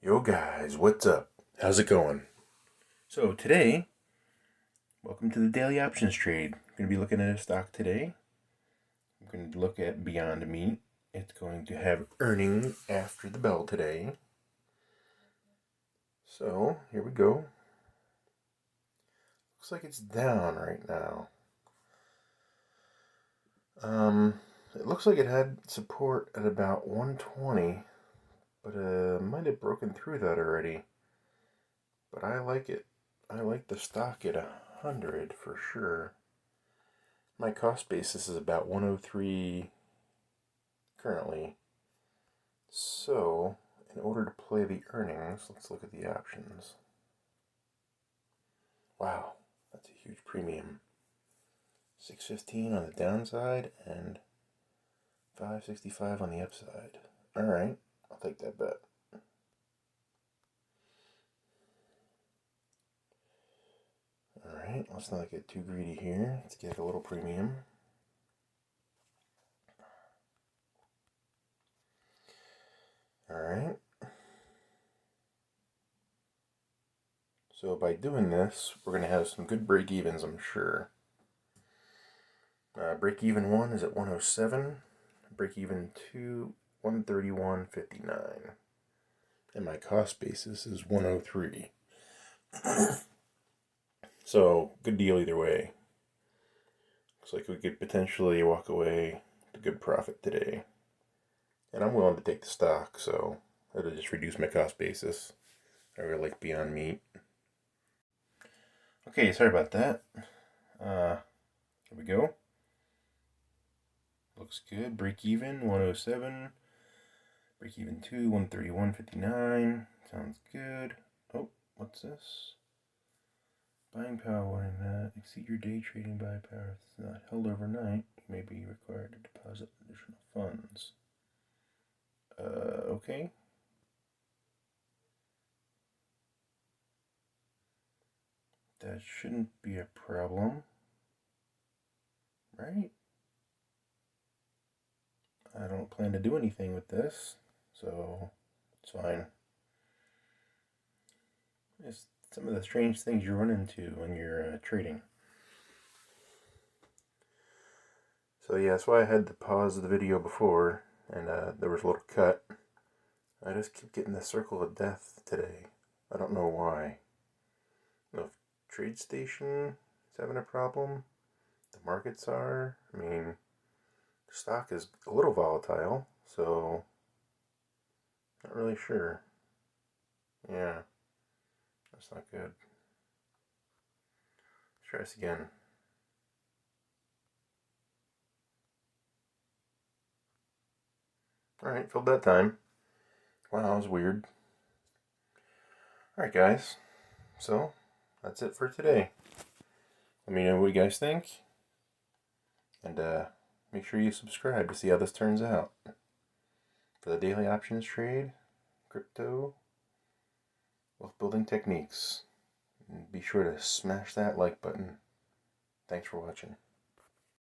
Yo guys, what's up? How's it going? So today, welcome to the daily options trade. I'm going to be looking at a stock today. I'm going to look at Beyond Meat. It's going to have earnings after the bell today. So here we go. Looks like it's down right now. It looks like it had support at about 120, but might have broken through that already. But I like it. I like the stock at 100 for sure. My cost basis is about 103 currently. So, in order to play the earnings, let's look at the options. Wow, that's a huge premium. 615 on the downside and 565 on the upside. Alright, I'll take that bet. Alright, let's not get too greedy here. Let's get a little premium. Alright. So by doing this, we're going to have some good break-evens, I'm sure. Break-even 1 is at 107. Break-even 2, 131.59. And my cost basis is 103. So, good deal either way. Looks like we could potentially walk away with a good profit today. And I'm willing to take the stock, so that'll just reduce my cost basis. I really like Beyond Meat. Okay, sorry about that. Here we go. Looks good. Break even 107. Break even 2, 131.59. Sounds good. Oh, what's this? Buying power when exceed your day trading buy power. If it's not held overnight, you may be required to deposit additional funds. Okay. That shouldn't be a problem, right? I don't plan to do anything with this, so it's fine. It's some of the strange things you run into when you're trading. So yeah, that's why I had to pause the video before, and there was a little cut. I just keep getting the circle of death today. I don't know why. I don't know if TradeStation is having a problem. The markets are. I mean, the stock is a little volatile, so not really sure. Yeah, that's not good. Let's try this again. Alright, filled that time. Wow, that was weird. Alright, guys. So, that's it for today. Let me know what you guys think. And make sure you subscribe to see how this turns out. For the daily options trade, crypto, wealth building techniques. And be sure to smash that like button. Thanks for watching.